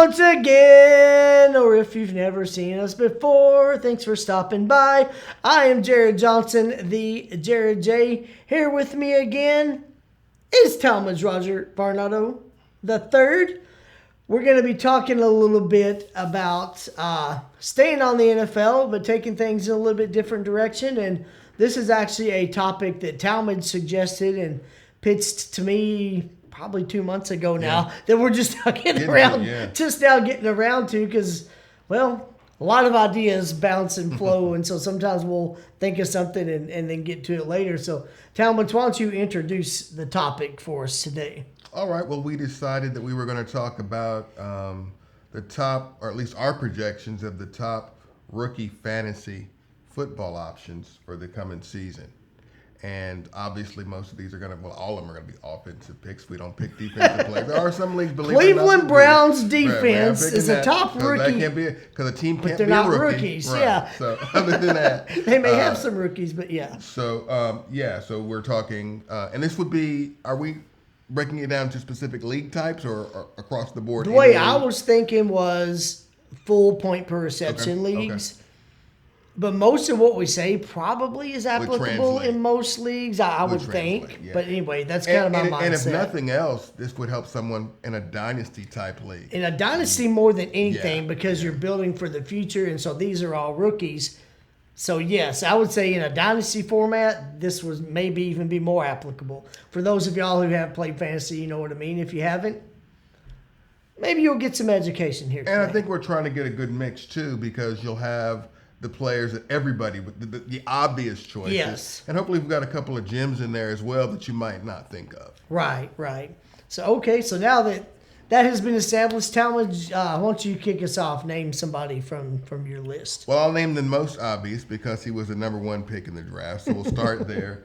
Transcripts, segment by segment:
once again, or if you've never seen us before, thanks for stopping by. I am Jared Johnson, the Jared J. Here with me again is Talmadge Roger Varnado the third. We're going to be talking a little bit about staying on the NFL, but taking things in a little bit different direction. And this is actually a topic that Talmadge suggested and pitched to me probably 2 months ago now, that we're just now getting around to, because, well, a lot of ideas bounce and flow, and so sometimes we'll think of something and then get to it later. So, Talmadge, why don't you introduce the topic for us today? All right. Well, we decided that we were going to talk about the top, or at least our projections of the top rookie fantasy football options for the coming season. And obviously, most of these are going to, all of them are going to be offensive picks. We don't pick defensive players. There are some leagues, believe it or not, Cleveland Browns defense is a top rookie. That can't be because a team can't be a rookie. But they're not rookies, right. yeah. So other than that, they may have some rookies, but yeah. So so we're talking, and this would be, are we breaking it down to specific league types or across the board? The way I was thinking was full point per reception leagues. Okay. But most of what we say probably is applicable in most leagues, I would think. Yeah. But anyway, that's kind of my mindset. And if nothing else, this would help someone in a dynasty type league. In a dynasty more than anything, because you're building for the future, and so these are all rookies. So yes, I would say in a dynasty format, this was maybe even be more applicable. For those of y'all who have played fantasy, you know what I mean. If you haven't, maybe you'll get some education here today. And I think we're trying to get a good mix too, because you'll have the players that everybody, the obvious choices. Yes. And hopefully we've got a couple of gems in there as well that you might not think of. Right. So now that has been established, Talmadge, why don't you kick us off? Name somebody from your list. Well, I'll name the most obvious because he was the number one pick in the draft. So we'll start there.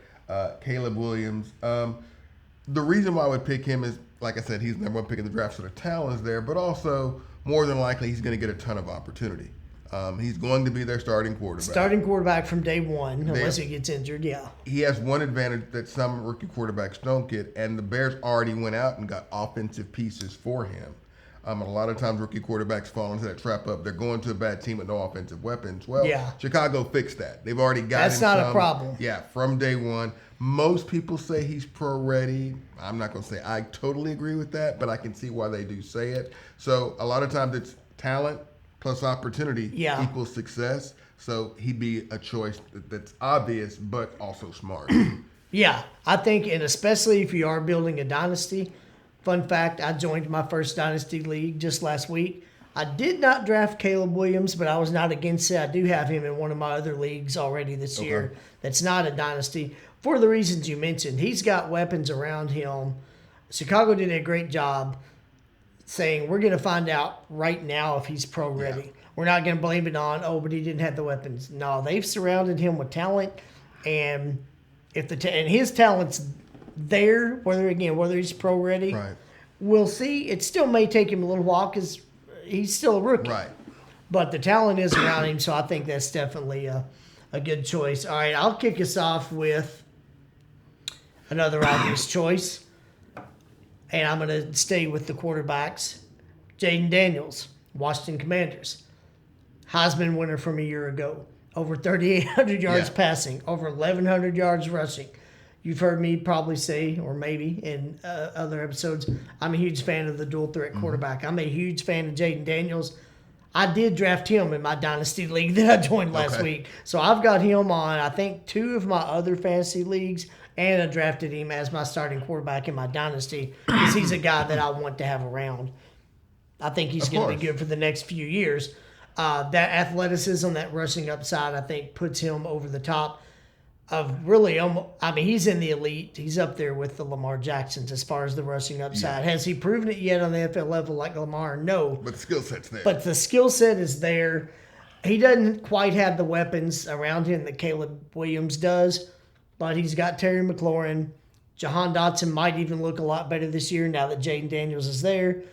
Caleb Williams. The reason why I would pick him is, like I said, he's the number one pick in the draft, so the talent is there, but also more than likely he's going to get a ton of opportunity. He's going to be their starting quarterback. Starting quarterback from day one, unless he gets injured, yeah. He has one advantage that some rookie quarterbacks don't get, and the Bears already went out and got offensive pieces for him. A lot of times rookie quarterbacks fall into that trap of they're going to a bad team with no offensive weapons. Well, Chicago fixed that. They've already got That's not a problem. Yeah, from day one. Most people say he's pro-ready. I'm not going to say I totally agree with that, but I can see why they do say it. So a lot of times it's talent plus opportunity equals success. So he'd be a choice that's obvious, but also smart. Yeah, I think, and especially if you are building a dynasty. Fun fact, I joined my first dynasty league just last week. I did not draft Caleb Williams, but I was not against it. I do have him in one of my other leagues already this year that's not a dynasty for the reasons you mentioned. He's got weapons around him. Chicago did a great job saying we're going to find out right now if he's pro ready. Yeah. We're not going to blame it on, but he didn't have the weapons. No, they've surrounded him with talent, and if and his talent's there, whether he's pro ready, we'll see. It still may take him a little while because he's still a rookie. Right. But the talent is around him, so I think that's definitely a good choice. All right, I'll kick us off with another obvious choice. And I'm going to stay with the quarterbacks. Jayden Daniels, Washington Commanders. Heisman winner from a year ago. Over 3,800 yards passing. Over 1,100 yards rushing. You've heard me probably say, or maybe in other episodes, I'm a huge fan of the dual threat quarterback. I'm a huge fan of Jayden Daniels. I did draft him in my dynasty league that I joined last week. So I've got him on, I think, 2 of my other fantasy leagues. And I drafted him as my starting quarterback in my dynasty because he's a guy that I want to have around. I think he's going to be good for the next few years. That athleticism, that rushing upside, I think puts him over the top of really, he's in the elite. He's up there with the Lamar Jacksons as far as the rushing upside. Has he proven it yet on the NFL level like Lamar? No. But the skill set's there. But the skill set is there. He doesn't quite have the weapons around him that Caleb Williams does. But he's got Terry McLaurin. Jahan Dotson might even look a lot better this year now that Jayden Daniels is there.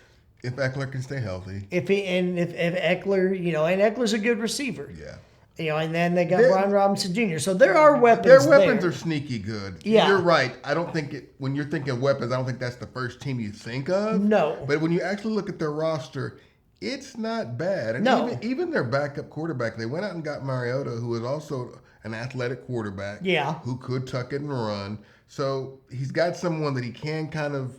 If Eckler can stay healthy. If Eckler, and Eckler's a good receiver. Yeah. And then they got Brian Robinson Jr. So there are weapons. Their weapons are sneaky good. Yeah. You're right. I don't think when you're thinking of weapons, I don't think that's the first team you think of. No. But when you actually look at their roster, It's not bad. And No. even their backup quarterback, they went out and got Mariota, who is also an athletic quarterback. Yeah. Who could tuck it and run. So he's got someone that he can kind of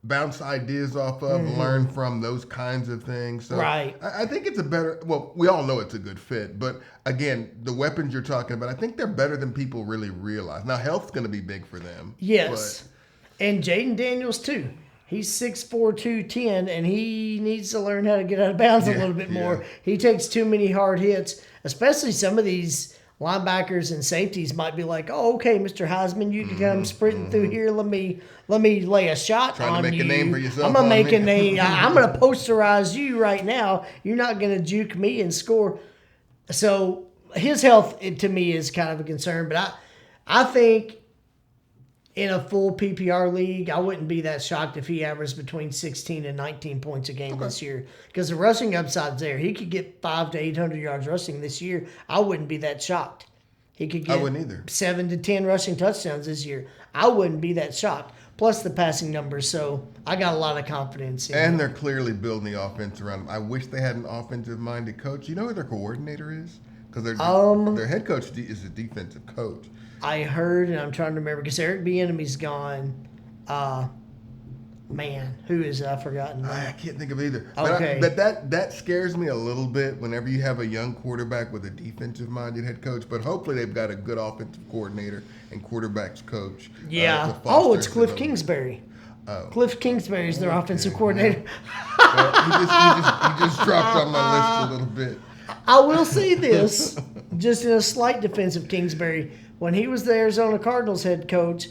bounce ideas off of, learn from those kinds of things. So Right. I think it's a better, well, we all know it's a good fit, but again, the weapons you're talking about, I think they're better than people really realize. Now, health's going to be big for them. Yes. And Jaden Daniels, too. He's 6'4", 210, and he needs to learn how to get out of bounds a Yeah, little bit yeah. more. He takes too many hard hits, especially some of these linebackers and safeties might be like, "Oh, okay, Mr. Heisman, you can come sprinting through here. Let me lay a shot Trying to on make you. a name for yourself I'm gonna on make me." a name. I'm gonna posterize you right now. You're not gonna juke me and score." So his health, to me, is kind of a concern. But I think in a full PPR league, I wouldn't be that shocked if he averaged between 16 and 19 points a game this year. Because the rushing upside's there. He could get 500 to 800 yards rushing this year. I wouldn't be that shocked. He could I get wouldn't either. 7 to 10 rushing touchdowns this year. I wouldn't be that shocked. Plus the passing numbers. So I got a lot of confidence in And him. they're clearly building the offense around him. I wish they had an offensive-minded coach. You know who their coordinator is? Because their head coach is a defensive coach. I heard, and I'm trying to remember, because Eric Bieniemy's gone. Man, who is it? I've forgotten. I can't think of either. Okay. But that scares me a little bit whenever you have a young quarterback with a defensive-minded head coach. But hopefully they've got a good offensive coordinator and quarterbacks coach. Yeah. to foster Oh, it's Cliff development. Kingsbury. Oh. Cliff Kingsbury is their offensive coordinator. Well, he just dropped on my list a little bit. I will say this, just in a slight defense of Kingsbury, when he was the Arizona Cardinals head coach,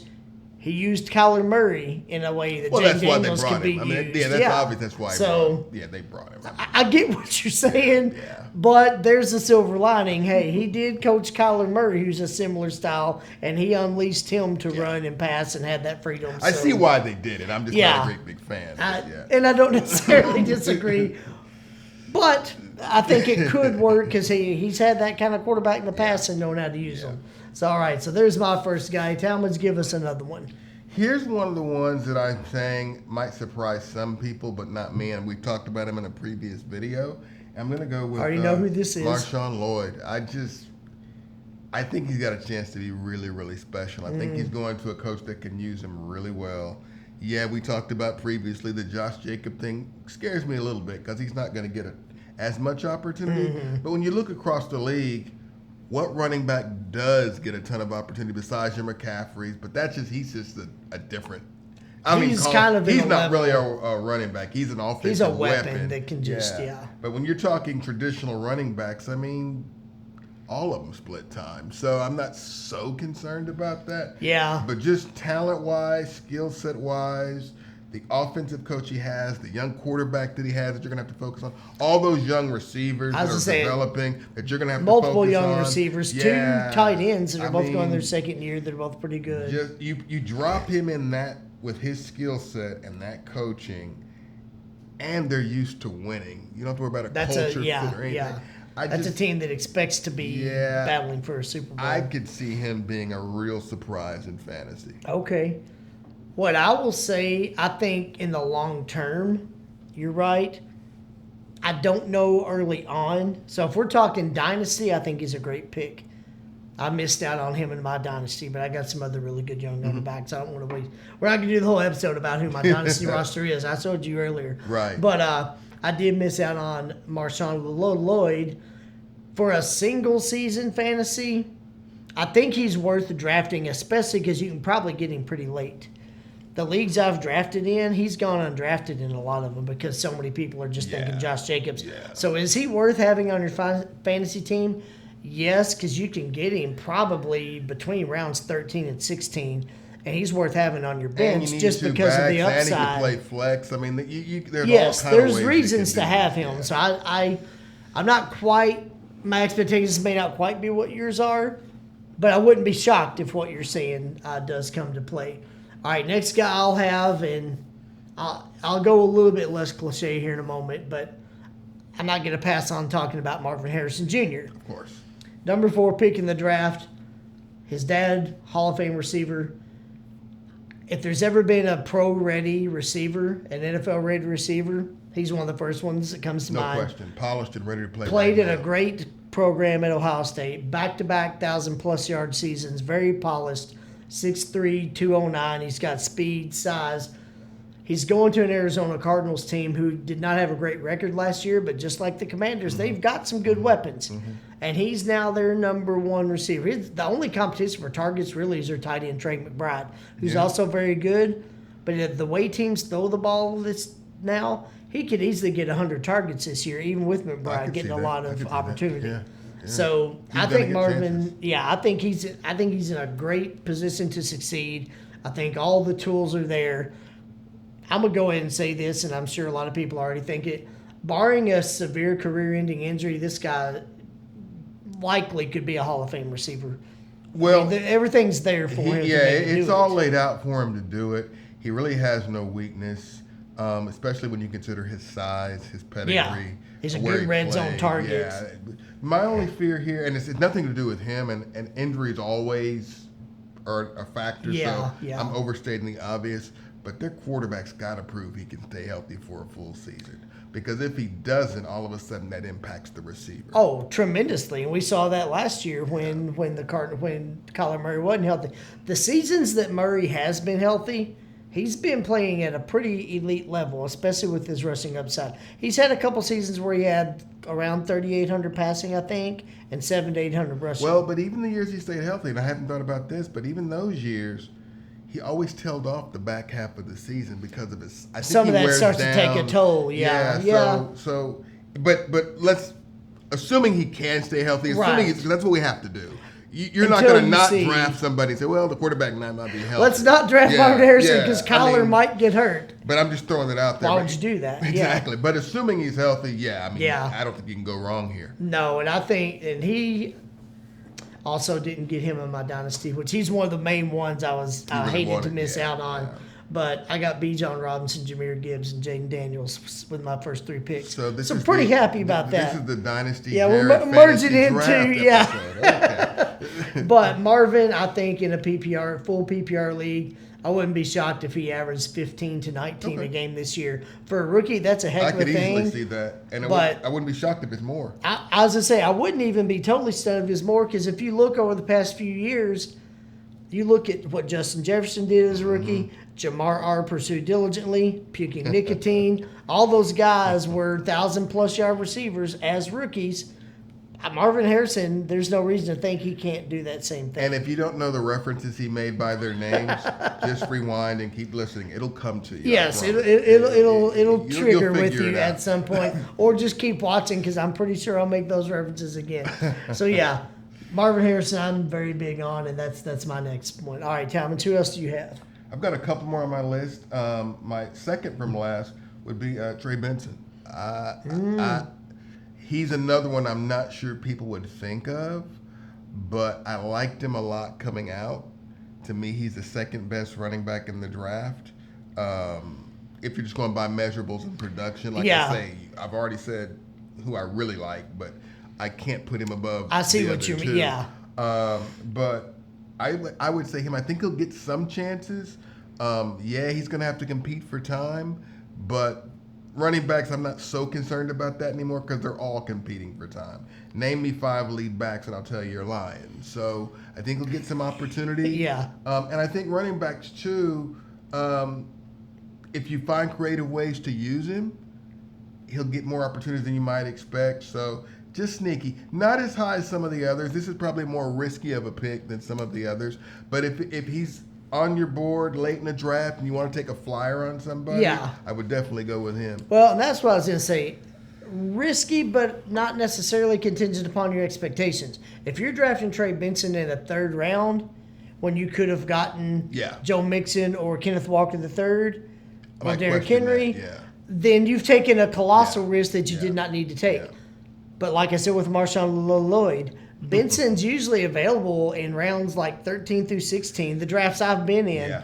he used Kyler Murray in a way that Well, Jaden that's why they Daniels brought could be him. I mean, used. yeah, that's obvious. That's why. So they brought him. I get what you're saying, Yeah. but there's a silver lining. Hey, he did coach Kyler Murray, who's a similar style, and he unleashed him to run and pass and had that freedom. I So, see why they did it. I'm just Yeah. not a great big fan. But yeah. and I don't necessarily disagree, but I think it could work because he's had that kind of quarterback in the past and known how to use them. So, all right, so there's my first guy. Talmadge, give us another one. Here's one of the ones that I'm saying might surprise some people, but not me. And we talked about him in a previous video. I'm going to go with Already know who this is. Marshawn Lloyd. I think he's got a chance to be really, really special. I think he's going to a coach that can use him really well. Yeah, we talked about previously the Josh Jacob thing scares me a little bit because he's not going to get as much opportunity. But when you look across the league, what running back does get a ton of opportunity besides your McCaffreys? But he's just a different. He's kind of in he's a not really level. a running back. He's an offensive He's a weapon that can just, yeah. But when you're talking traditional running backs, I mean, all of them split time. So I'm not so concerned about that. Yeah. But just talent-wise, skill set-wise, the offensive coach he has, the young quarterback that he has that you're going to have to focus on, all those young receivers I was that are gonna say, developing that you're going to have Multiple to focus young on. receivers, Yeah. 2 tight ends that are I both going their mean, second year. They're both pretty good. just you drop him in that with his skill set and that coaching, and they're used to winning. You don't have to worry about a That's culture fit or anything. yeah. I That's just, a team that expects to be Yeah. battling for a Super Bowl. I could see him being a real surprise in fantasy. Okay. What I will say, I think in the long term, you're right. I don't know early on. So if we're talking dynasty, I think he's a great pick. I missed out on him in my dynasty, but I got some other really good young running backs. I don't want to waste. We're not going to do the whole episode about who my dynasty roster is. I told you earlier. Right. But I did miss out on Marshawn Lloyd for a single season fantasy. I think he's worth drafting, especially because you can probably get him pretty late. The leagues I've drafted in, he's gone undrafted in a lot of them because so many people are just thinking Yeah. Josh Jacobs. Yeah. So is he worth having on your fantasy team? Yes, because you can get him probably between rounds 13 and 16, and he's worth having on your And bench you need just two because of the backs, and he can upside. play flex. I mean, there's Yes, all kind of there's ways you reasons can to do have it. him. Yeah. So I'm not quite. My expectations may not quite be what yours are, but I wouldn't be shocked if what you're saying does come to play. All right, next guy I'll have, and I'll go a little bit less cliche here in a moment, but I'm not going to pass on talking about Marvin Harrison Jr. Of course. Number 4 pick in the draft. His dad, Hall of Fame receiver. if there's ever been a pro-ready receiver, an NFL-ready receiver, he's one of the first ones that comes to No mind. question. Polished and ready to play. Played right at a now. great program at Ohio State, back-to-back 1,000-plus yard seasons, very polished, 6'3", 209. He's got speed, size. He's going to an Arizona Cardinals team who did not have a great record last year, but just like the Commanders, they've got some good weapons. And he's now their number one receiver. The only competition for targets really is their tight end, Trey McBride, who's Yeah. also very good. But the way teams throw the ball now, he could easily get 100 targets this year, even with I McBride could getting see a that. lot I could of see that. opportunity. Yeah. So He's I gonna think get Marvin, chances. I think he's in a great position to succeed. I think all the tools are there. I'm gonna go ahead and say this, and I'm sure a lot of people already think it. Barring a severe career-ending injury, this guy likely could be a Hall of Fame receiver. Well, Everything's there for him. yeah, to make him it's do all it. laid out for him to do it. He really has no weakness, especially when you consider his size, his pedigree. Yeah, he's a where good he red zone played. target. Yeah. My only fear here, and it's nothing to do with him, and injuries always are a factor. Yeah, so yeah. I'm overstating the obvious, but their quarterback's got to prove he can stay healthy for a full season. Because if he doesn't, all of a sudden that impacts the receiver. Oh, tremendously, and we saw that last year when Kyler Murray wasn't healthy. The seasons that Murray has been healthy, he's been playing at a pretty elite level, especially with his rushing upside. He's had a couple seasons where he had around 3,800 passing, I think, and 700 to 800 rushing. Well, but even the years he stayed healthy, and I haven't thought about this, but even those years, he always tailed off the back half of the season because of his. I think Some he of that wears starts to take a down. toll. Yeah. But let's assuming he can stay healthy. Right. That's what we have to do. You're not Until going to you not see- draft somebody and say, well, the quarterback might not be healthy. Let's not draft Yeah, Marvin Harrison yeah. because I Kyler mean, might get hurt. But I'm just throwing it out there. Why But- would you do that? Yeah. Exactly. But assuming he's healthy, yeah. I mean, Yeah. I don't think you can go wrong here. No, and I think, and he also didn't get him in my dynasty, which he's one of the main ones I really hated to wanted, miss yeah, out on. yeah. But I got B. John Robinson, Jameer Gibbs, and Jaden Daniels with my first 3 picks. So this I'm is pretty the- happy about This that. is the Dynasty. Yeah, we're Jared merging Fantasy into- Draft yeah. episode. Okay. But Marvin, I think in a full PPR league, I wouldn't be shocked if he averaged 15 to 19 a Okay. game this year. For a rookie, that's a heck I of a could easily thing. see that, and but- I wouldn't be shocked if it's more. I was going to say, I wouldn't even be totally stunned if it's more, because if you look over the past few years, you look at what Justin Jefferson did as a rookie, Jamar R. pursued diligently, puking nicotine. All those guys were 1,000-plus yard receivers as rookies. Marvin Harrison, there's no reason to think he can't do that same thing. And if you don't know the references he made by their names, just rewind and keep listening. It'll come to you. I Yes, promise. it'll You'll trigger with figure you it out. at some point, or just keep watching, because I'm pretty sure I'll make those references again. So yeah, Marvin Harrison, I'm very big on, and that's my next one. All right, Talman, who else do you have? I've got a couple more on my list. My second from last would be Trey Benson. He's another one I'm not sure people would think of, but I liked him a lot coming out. To me, he's the second best running back in the draft. If you're just going by measurables and production, like Yeah. I say, I've already said who I really like, but I can't put him above. I see the what other you mean, two. yeah. But I would say him. I think he'll get some chances. Yeah, he's going to have to compete for time, but running backs, I'm not so concerned about that anymore because they're all competing for time. Name me 5 lead backs, and I'll tell you you're lying. So I think he'll get some opportunity. Yeah. And I think running backs too. If you find creative ways to use him, he'll get more opportunities than you might expect. So just sneaky. Not as high as some of the others. This is probably more risky of a pick than some of the others. But if he's on your board late in the draft and you want to take a flyer on somebody, Yeah. I would definitely go with him. Well, and that's what I was going to say. Risky, but not necessarily contingent upon your expectations. If you're drafting Trey Benson in a 3rd round, when you could have gotten Yeah. Joe Mixon or Kenneth Walker III I or might Derrick question Henry, that, yeah. then you've taken a colossal Yeah. risk that you Yeah. did not need to take. Yeah. But like I said with Marshawn Lloyd, Benson's usually available in rounds like 13 through 16, the drafts I've been in. Yeah.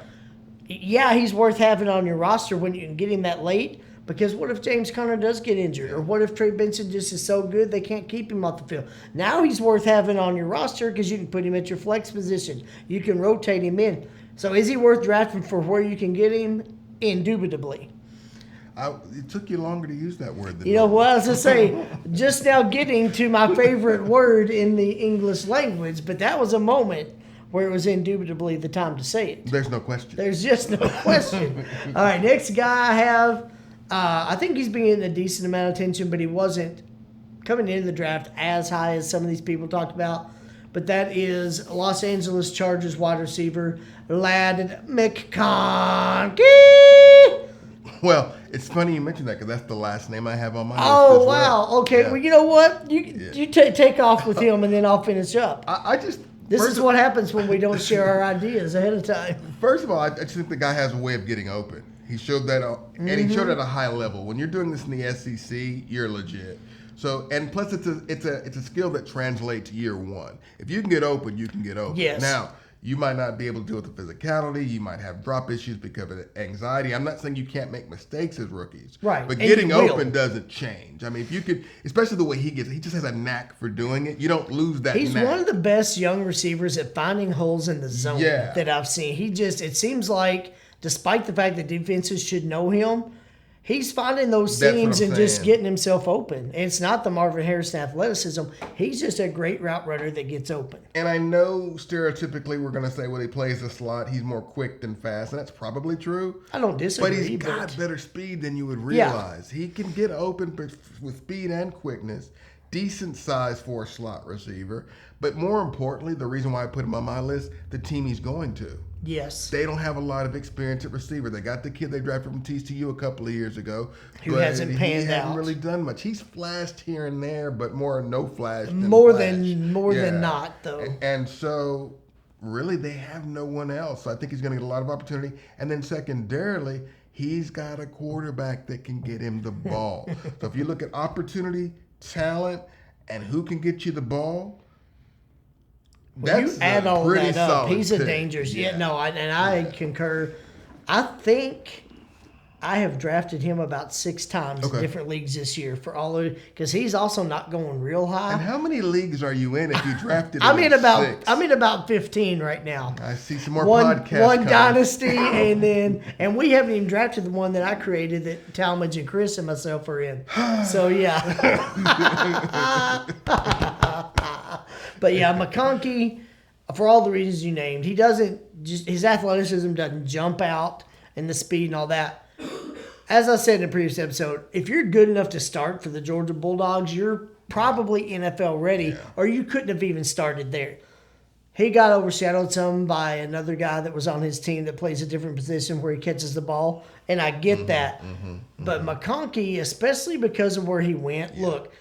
Yeah, he's worth having on your roster when you can get him that late. Because what if James Conner does get injured? Or what if Trey Benson just is so good they can't keep him off the field? Now he's worth having on your roster because you can put him at your flex position. You can rotate him in. So is he worth drafting for where you can get him? Indubitably. It took you longer to use that word than You know normal. what I was going to say? Just now getting to my favorite word in the English language, but that was a moment where it was indubitably the time to say it. There's no question. There's just no question. All right, next guy I have, I think he's been getting a decent amount of attention, but he wasn't coming into the draft as high as some of these people talked about. But that is Los Angeles Chargers wide receiver, Ladd McConkey. Well, it's funny you mentioned that because that's the last name I have on my list. Oh, as wow. well. Okay, Yeah. well, you know what? You take off with him, and then I'll finish up. I just. This first is of- what happens when we don't share our ideas ahead of time. First of all, I just think the guy has a way of getting open. He showed that, and he showed at a high level. When you're doing this in the SEC, you're legit. So, and plus, it's a skill that translates year one. If you can get open, you can get open. Yes. Now, you might not be able to deal with the physicality. You might have drop issues because of anxiety. I'm not saying you can't make mistakes as rookies. Right, But and getting you will. open doesn't change. I mean, if you could, especially the way he gets, he just has a knack for doing it. You don't lose that He's knack. one of the best young receivers at finding holes in the zone Yeah. that I've seen. It seems like, despite the fact that defenses should know him, he's finding those That's what seams I'm and just saying. getting himself open. And it's not the Marvin Harrison athleticism. He's just a great route runner that gets open. And I know stereotypically we're going to say, well, he plays the slot. He's more quick than fast. And that's probably true. I don't But disagree. he's got better speed than you would Yeah. realize. He can get open with speed and quickness. Decent size for a slot receiver. But more importantly, the reason why I put him on my list, the team he's going to. Yes. They don't have a lot of experience at receiver. They got the kid they drafted from TCU a couple of years ago. Who but hasn't panned He hasn't out. really done much. He's flashed here and there, but more no flash than More flash. than not, though. And so, really, they have no one else. So I think he's going to get a lot of opportunity. And then secondarily, he's got a quarterback that can get him the ball. So if you look at opportunity, talent, and who can get you the ball, When you that's add a all pretty that up, solid he's a pick. dangerous. Yeah. I concur. I think I have drafted him about 6 times in Okay. different leagues this year for all of because he's also not going real high. And how many leagues are you in if you drafted him I'm in about 6? I'm in about 15 right now. I see some more One podcasts coming. dynasty, and we haven't even drafted the one that I created that Talmadge and Chris and myself are in. So yeah, but yeah, McConkey, for all the reasons you named, he doesn't just his athleticism doesn't jump out and the speed and all that. As I said in a previous episode, if you're good enough to start for the Georgia Bulldogs, you're probably NFL ready, or you couldn't have even started there. He got overshadowed some by another guy that was on his team that plays a different position where he catches the ball, and I get that. But McConkey, especially because of where he went, look,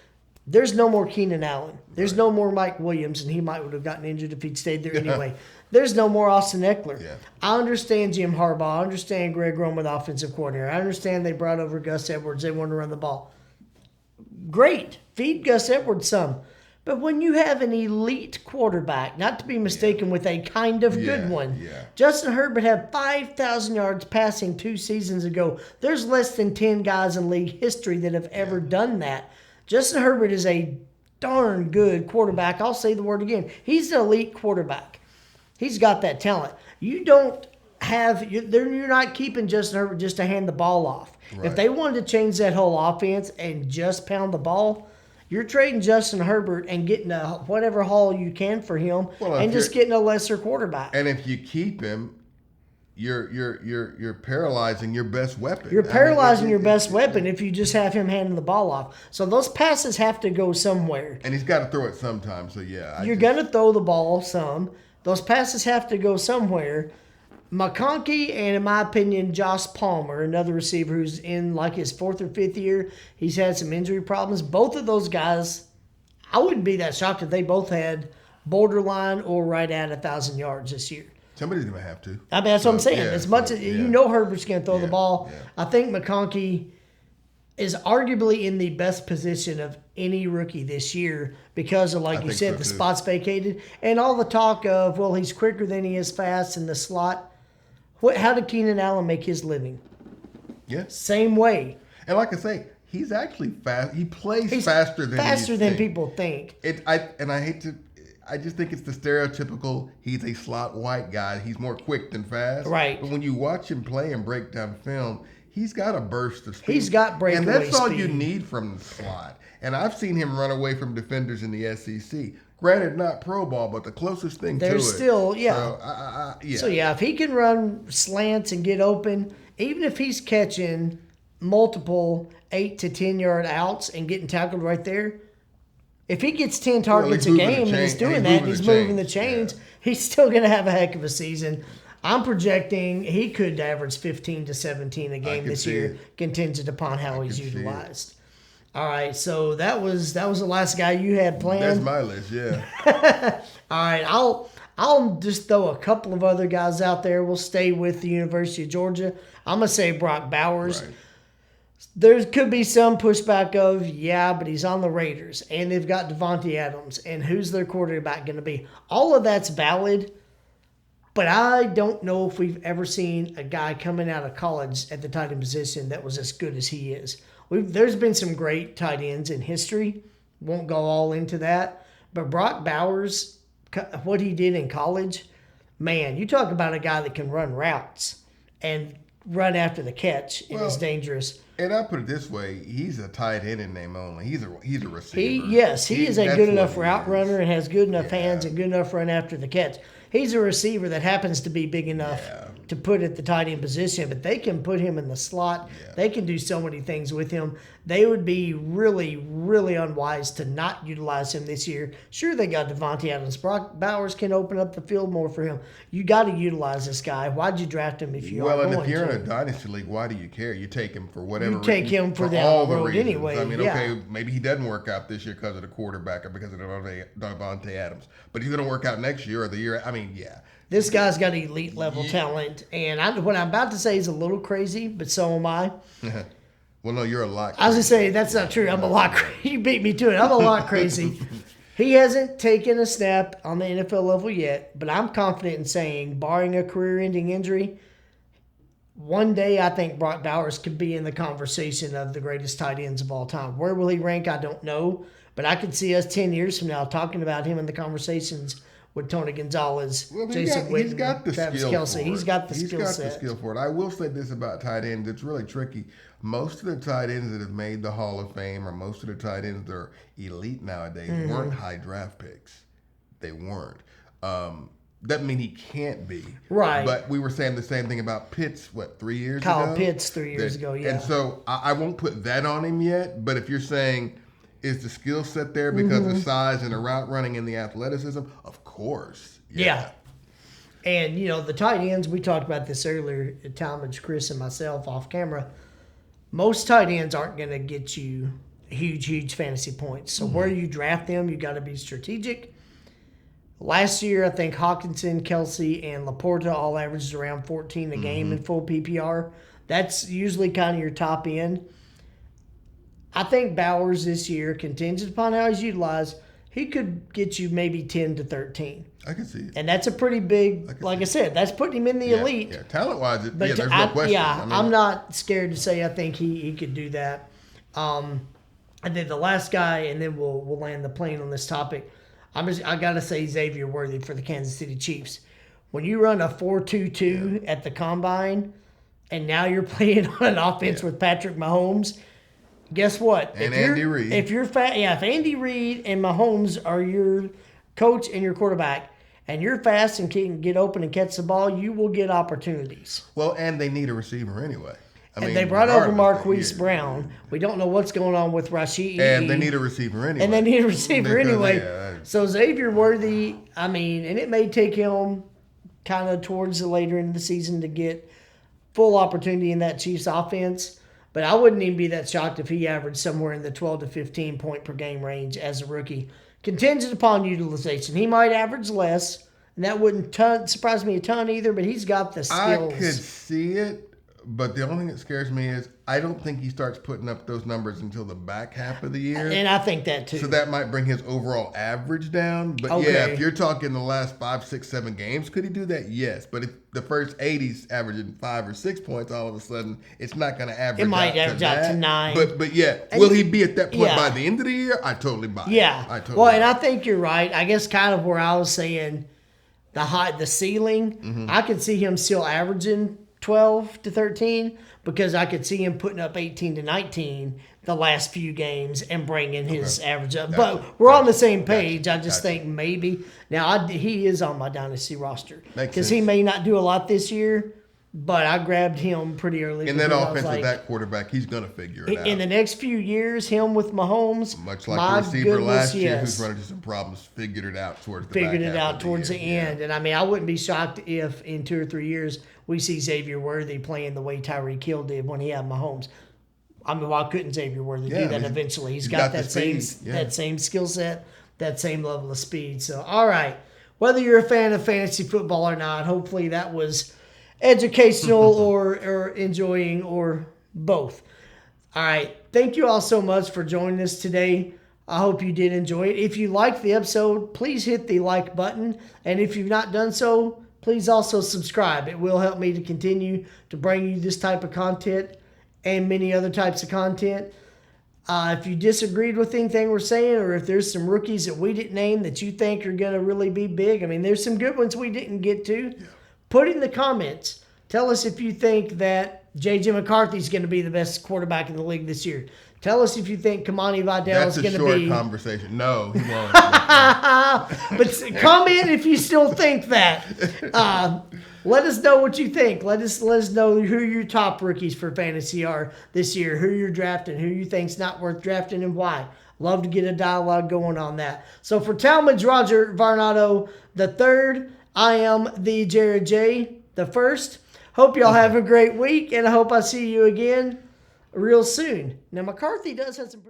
there's no more Keenan Allen. There's no more Mike Williams, and he might would have gotten injured if he'd stayed there anyway. There's no more Austin Eckler. Yeah. I understand Jim Harbaugh. I understand Greg Roman, the offensive coordinator. I understand they brought over Gus Edwards. They wanted to run the ball. Great. Feed Gus Edwards some. But when you have an elite quarterback, not to be mistaken with a kind of good one, yeah. Justin Herbert had 5,000 yards passing 2 seasons ago. There's less than 10 guys in league history that have ever done that. Justin Herbert is a darn good quarterback. I'll say the word again. He's an elite quarterback. He's got that talent. You don't have, you're not keeping Justin Herbert just to hand the ball off. Right. If they wanted to change that whole offense and just pound the ball, you're trading Justin Herbert and getting whatever haul you can for him, Well, if and just you're- getting a lesser quarterback. And if you keep him, you're paralyzing your best weapon. You're I mean, paralyzing your best weapon if you just have him handing the ball off. So those passes have to go somewhere. And he's got to throw it sometime. So yeah, You're going to throw the ball some. Those passes have to go somewhere. McConkey and, in my opinion, Josh Palmer, another receiver who's in like his 4th or 5th year. He's had some injury problems. Both of those guys, I wouldn't be that shocked if they both had borderline or right at 1,000 yards this year. somebody's gonna have to. I mean, that's what I'm saying. Yeah, As much so, as yeah. you know Herbert's going to throw the Yeah, ball, yeah. I think McConkey is arguably in the best position of any rookie this year because of, like I you think said, so, the too. spots vacated and all the talk of, well, he's quicker than he is fast in the slot. How did Keenan Allen make his living? Yes. Same way. And like I say, he's actually fast. He plays He's faster than faster you than think. people think. I hate to. I just think it's the stereotypical, he's a slot white guy. He's more quick than fast. Right. But when you watch him play and break down film, he's got a burst of speed. He's got breakaway speed. And that's all you speed. need from the slot. And I've seen him run away from defenders in the SEC. Granted, not pro ball, but the closest thing to it. There's still, yeah. So, yeah. So, yeah, if he can run slants and get open, even if he's catching multiple 8 to 10 yard outs and getting tackled right there, if he gets 10 targets a game and he's doing that, he's moving the chains, he's still going to have a heck of a season. I'm projecting he could average 15 to 17 a game this year, contingent upon how he's utilized. All right, so that was the last guy you had planned. That's my list, yeah. All right, I'll just throw a couple of other guys out there. We'll stay with the University of Georgia. I'm gonna say Brock Bowers. Right. There could be some pushback of, yeah, but he's on the Raiders, and they've got Devontae Adams, and who's their quarterback going to be? All of that's valid, but I don't know if we've ever seen a guy coming out of college at the tight end position that was as good as he is. There's been some great tight ends in history. Won't go all into that. But Brock Bowers, what he did in college, man, you talk about a guy that can run routes and run after the catch and is dangerous. And I put it this way: he's a tight end in name only. He's a receiver. He is a good enough route runner and has good enough hands and good enough run after the catch. He's a receiver that happens to be big enough to put at the tight end position, but they can put him in the slot. Yeah. They can do so many things with him. They would be really, really unwise to not utilize him this year. Sure, they got Devontae Adams. Brock Bowers can open up the field more for him. You got to utilize this guy. Why'd you draft him if you are going to? Well, and if you're in a dynasty league, why do you care? You take him for whatever reason. You take him for all the road reasons. Anyway. I mean, okay, maybe he doesn't work out this year because of the quarterback or because of Devontae Adams. But he's going to work out next year or the year. I mean, yeah. This guy's got elite level talent, and what I'm about to say is a little crazy, but so am I. Well, no, you're a lot crazy. I was going to say, that's not true. I'm a lot crazy. You beat me to it. I'm a lot crazy. He hasn't taken a snap on the NFL level yet, but I'm confident in saying, barring a career-ending injury, one day I think Brock Bowers could be in the conversation of the greatest tight ends of all time. Where will he rank? I don't know, but I could see us 10 years from now talking about him in the conversations with Tony Gonzalez, Jason Witten, Travis Kelce. He's got the skill set. He's got the skill for it. I will say this about tight ends. It's really tricky. Most of the tight ends that have made the Hall of Fame or most of the tight ends that are elite nowadays weren't high draft picks. They weren't. Doesn't mean he can't be. Right. But we were saying the same thing about Pitts, 3 years ago? Kyle Pitts 3 years ago, yeah. And so I won't put that on him yet, but if you're saying, is the skill set there because of the size and the route running and the athleticism? Of course. Yeah. And, the tight ends, we talked about this earlier, Talmadge, Chris, and myself off camera. Most tight ends aren't going to get you huge fantasy points. So where you draft them, you got to be strategic. Last year, I think Hawkinson, Kelce, and Laporta all averaged around 14 a game in full PPR. That's usually kind of your top end. I think Bowers this year, contingent upon how he's utilized, he could get you maybe 10 to 13. I can see it. And that's a pretty big, like I said, that's putting him in the elite. Yeah, talent-wise, there's no question. Yeah, I'm not scared to say I think he could do that. And then the last guy, and then we'll land the plane on this topic. I got to say Xavier Worthy for the Kansas City Chiefs. When you run a 4.22 at the combine, and now you're playing on an offense with Patrick Mahomes, guess what? And Andy Reid. If Andy Reid and Mahomes are your coach and your quarterback, and you're fast and can get open and catch the ball, you will get opportunities. Well, and they need a receiver anyway. And they brought over Marquise Brown. We don't know what's going on with Rashid. And they need a receiver anyway. So Xavier Worthy, and it may take him kind of towards the later in the season to get full opportunity in that Chiefs offense. But I wouldn't even be that shocked if he averaged somewhere in the 12 to 15 point per game range as a rookie. Contingent upon utilization. He might average less, and that wouldn't surprise me a ton either, but he's got the skills. I could see it. But the only thing that scares me is I don't think he starts putting up those numbers until the back half of the year. And I think that too. So that might bring his overall average down. But Okay. yeah, if you're talking the last 5, 6, 7 games, could he do that? Yes. But if the first 80's averaging 5 or 6 points, all of a sudden it's not going to average. It might out average out to that. 9. But yeah, will he be at that point Yeah. by the end of the year? I totally buy it. Yeah. I totally Well, buy and it. I think you're right. I guess kind of where I was saying the ceiling, Mm-hmm. I could see him still averaging 12 to 13 because I could see him putting up 18 to 19 the last few games and bringing his average up. Gotcha. But we're on the Gotcha. same page. Gotcha. I just Gotcha. think maybe. Now, he is on my dynasty roster Makes because he sense. may not do a lot this year, but I grabbed him pretty early. In that because I was offense like, with that quarterback, he's going to figure it out. in the next few years, him with Mahomes, Much like my the receiver goodness, last year yes. who's running into some problems, figured it out towards the Figured back it half out of towards the year. end. And I mean, I wouldn't be shocked if in 2 or 3 years we see Xavier Worthy playing the way Tyreek Hill did when he had Mahomes. I mean, why couldn't Xavier Worthy Yeah, do that he's- eventually? He's he's got got the that same speed, yeah. that same skill set, that same level of speed. So, all right. Whether you're a fan of fantasy football or not, hopefully that was educational or enjoying or both. All right. Thank you all so much for joining us today. I hope you did enjoy it. If you liked the episode, please hit the like button. And if you've not done so, please also subscribe. It will help me to continue to bring you this type of content and many other types of content. If you disagreed with anything we're saying, or if there's some rookies that we didn't name that you think are going to really be big, I mean, there's some good ones we didn't get to. Put in the comments. Tell us if you think that J.J. McCarthy's going to be the best quarterback in the league this year. Tell us if you think Kamani Vidal That's is a going to short be. conversation. No, he won't. But comment if you still think that. Let us know what you think. Let us know who your top rookies for fantasy are this year, who you're drafting, who you think's not worth drafting, and why. Love to get a dialogue going on that. So for Talmadge Roger Varnado the third, I am the Jared J the first. Hope y'all have a great week, and I hope I see you again real soon. Now McCarthy does have some.